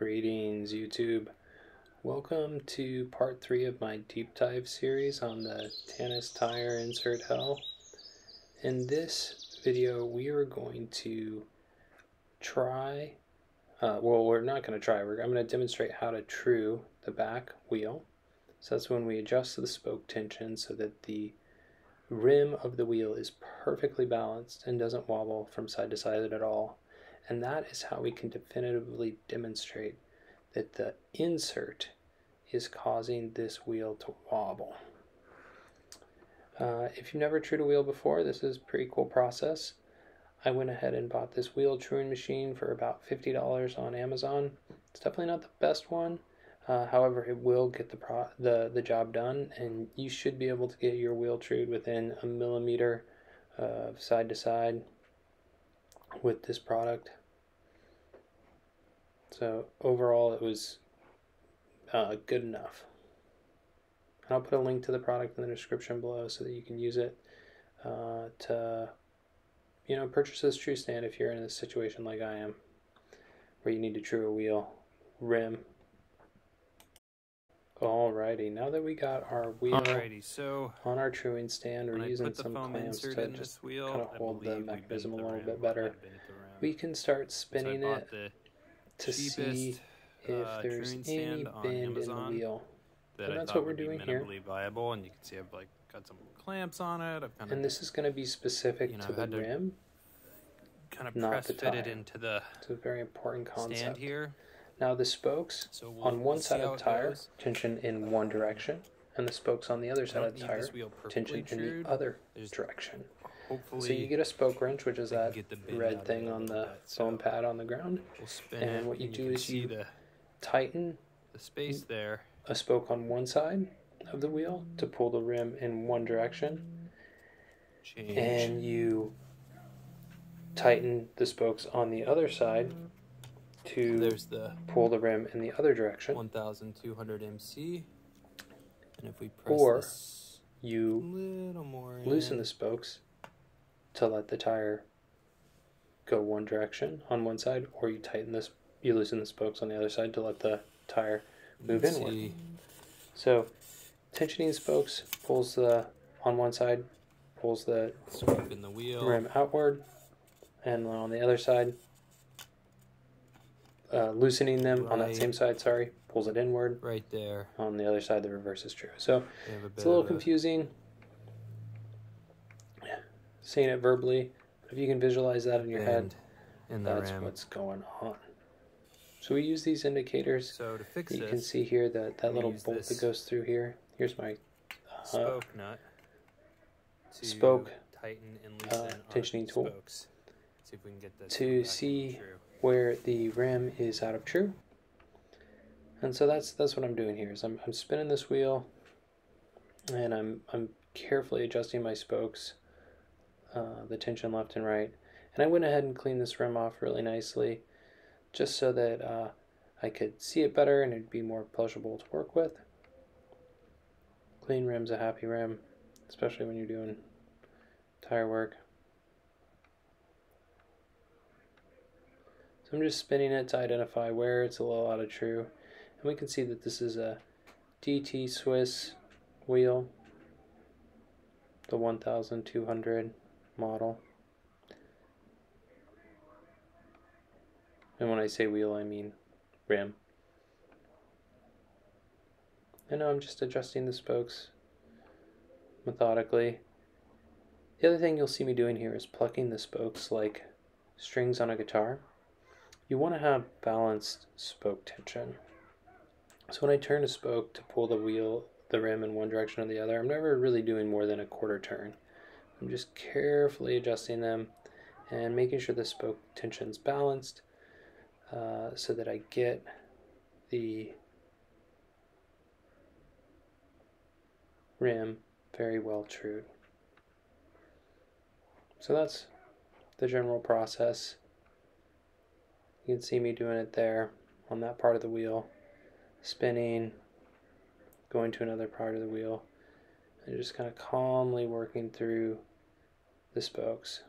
Greetings YouTube. Welcome to part 3 of my deep dive series on the Tannus tire insert hell. In this video we are going to try, we're not going to try, I'm going to demonstrate how to true the back wheel. So that's when we adjust the spoke tension so that the rim of the wheel is perfectly balanced and doesn't wobble from side to side at all. And that is how we can definitively demonstrate that the insert is causing this wheel to wobble. If you've never trued a wheel before, this is a pretty cool process. I went ahead and bought this wheel truing machine for about $50 on Amazon. It's definitely not the best one. However, it will get the job done, and you should be able to get your wheel trued within a millimeter of side to side with this product. So overall it was good enough. And I'll put a link to the product in the description below so that you can use it to purchase this true stand if you're in a situation like I am, where you need to true a wheel rim. Alrighty, now that we got our wheel on our truing stand, we're using some clamps to just kind of hold the mechanism a little bit better. We can start spinning it to see if there's any bend in the wheel. And that's what we're doing here. Viable, and you can see I've got some clamps on it. And this is going to be specific to the rim, not the tire. It's a very important concept here. Now the spokes on one side of the tire tension in one direction, and the spokes on the other side of the tire tension in the other direction. So you get a spoke wrench, which is that red thing on the foam pad on the ground, and what you do is you tighten the space there, a spoke on one side of the wheel to pull the rim in one direction, and you tighten the spokes on the other side to pull the rim in the other direction. 1200 MC, and if we press or this you little more loosen the spokes to let the tire go one direction on one side, or you loosen the spokes on the other side to let the tire move inward. So tensioning spokes pulls on one side, pulls the spoke in the wheel rim outward, and on the other side, loosening them on that same side, pulls it inward. Right there. On the other side, the reverse is true. So it's a little confusing saying it verbally. If you can visualize that in your head, that's what's going on. So we use these indicators. So to fix you can see here that little bolt that goes through here. Here's my spoke nut. Spoke tighten and loosen tensioning tool. Spokes. See if we can get this to see where the rim is out of true. And so that's what I'm doing here. Is I'm spinning this wheel, and I'm carefully adjusting my spokes, the tension left and right. And I went ahead and cleaned this rim off really nicely, just so that I could see it better and it'd be more pleasurable to work with. Clean rim's a happy rim, especially when you're doing tire work. So I'm just spinning it to identify where it's a little out of true. And we can see that this is a DT Swiss wheel, the 1200 model. And when I say wheel, I mean rim. And now I'm just adjusting the spokes methodically. The other thing you'll see me doing here is plucking the spokes like strings on a guitar. You want to have balanced spoke tension. So when I turn a spoke to pull the rim in one direction or the other, I'm never really doing more than a quarter turn. I'm just carefully adjusting them and making sure the spoke tension's balanced, so that I get the rim very well trued. So that's the general process. You can see me doing it there on that part of the wheel, spinning, going to another part of the wheel, and just kind of calmly working through the spokes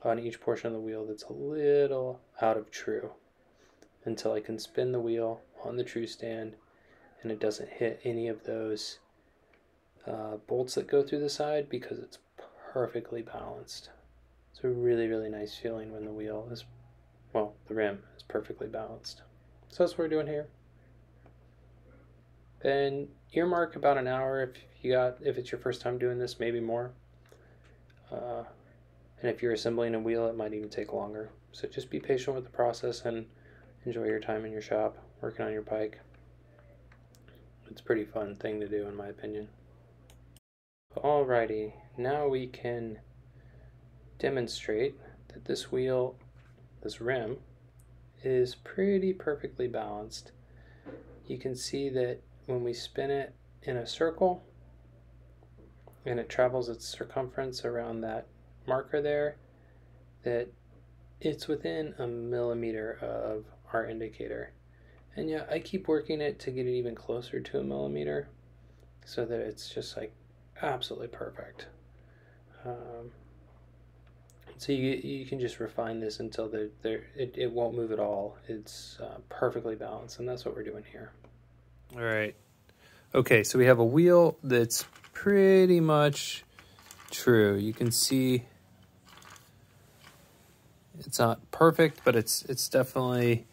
on each portion of the wheel that's a little out of true. until I can spin the wheel on the true stand and it doesn't hit any of those bolts that go through the side, because it's perfectly balanced. It's a really, really nice feeling when the wheel is, well, the rim is perfectly balanced. So that's what we're doing here. And earmark about an hour if it's your first time doing this, maybe more. And if you're assembling a wheel, it might even take longer. So just be patient with the process and enjoy your time in your shop working on your bike. It's a pretty fun thing to do, in my opinion. Alrighty, now we can demonstrate that this wheel, this rim, is pretty perfectly balanced. You can see that when we spin it in a circle and it travels its circumference around that marker there, that it's within a millimeter of our indicator. And yeah, I keep working it to get it even closer to a millimeter so that it's just like absolutely perfect. So you can just refine this until it won't move at all. It's perfectly balanced, and that's what we're doing here. All right. Okay, so we have a wheel that's pretty much true. You can see it's not perfect, but it's definitely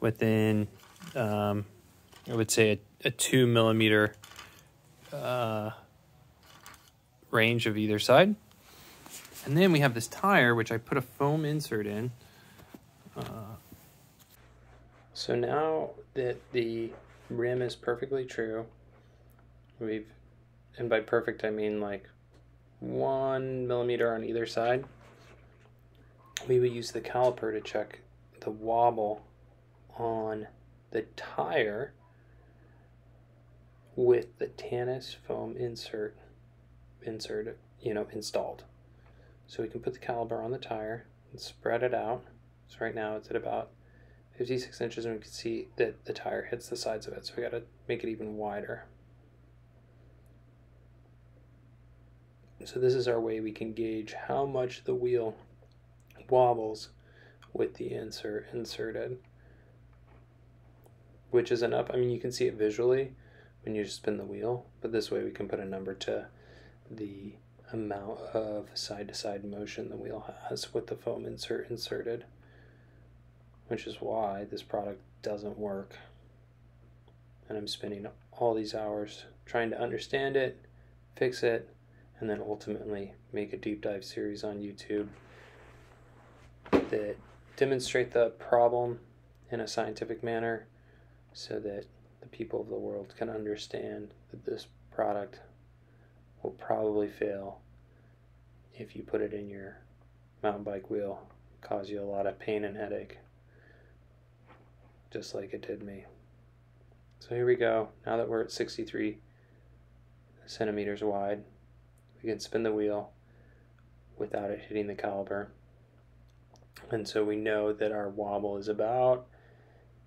within, I would say, a 2 millimeter range of either side. And then we have this tire, which I put a foam insert in. So now that the rim is perfectly true, and by perfect I mean like 1 millimeter on either side, we would use the caliper to check the wobble on the tire with the Tannus foam insert installed. So we can put the caliper on the tire and spread it out. So right now it's at about 56 inches, and we can see that the tire hits the sides of it. So we got to make it even wider. So this is our way we can gauge how much the wheel wobbles with the insert inserted, which is enough. I mean, you can see it visually when you just spin the wheel, but this way we can put a number to the amount of side-to-side motion the wheel has with the foam insert inserted, which is why this product doesn't work. And I'm spending all these hours trying to understand it, fix it, and then ultimately make a deep dive series on YouTube that demonstrate the problem in a scientific manner so that the people of the world can understand that this product will probably fail if you put it in your mountain bike wheel, cause you a lot of pain and headache, just like it did me. So here we go. Now that we're at 63 centimeters wide, we can spin the wheel without it hitting the caliper. And so we know that our wobble is about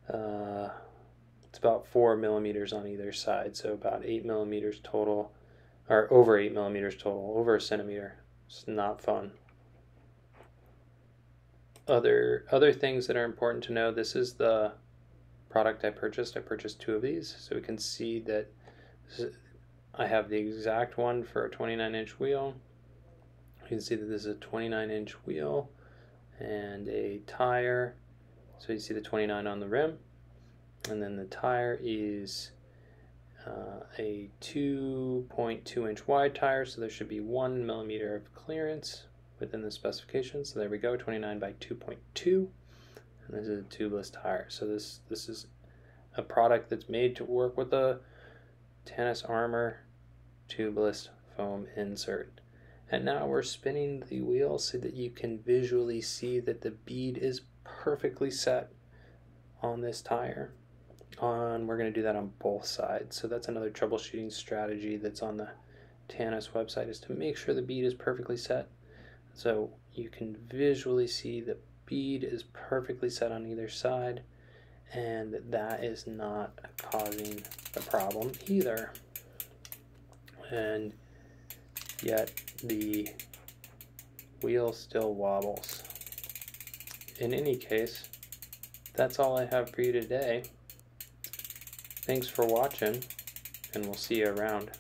it's about 4 millimeters on either side, so about 8 millimeters total, or over 8 millimeters total, over a centimeter. It's not fun. Other things that are important to know: this is the product I purchased. I purchased 2 of these, so we can see that I have the exact one for a 29-inch wheel. You can see that this is a 29-inch wheel and a tire. So you see the 29 on the rim, and then the tire is a 2.2-inch wide tire, so there should be 1 millimeter of clearance within the specifications. So there we go, 29 by 2.2, and this is a tubeless tire. So this is a product that's made to work with the Tannus Armor tubeless foam insert. And now we're spinning the wheel so that you can visually see that the bead is perfectly set on this tire. We're going to do that on both sides. So that's another troubleshooting strategy that's on the Tannus website, is to make sure the bead is perfectly set. So you can visually see the bead is perfectly set on either side, and that is not causing the problem either. And yet the wheel still wobbles. In any case, that's all I have for you today. Thanks for watching, and we'll see you around.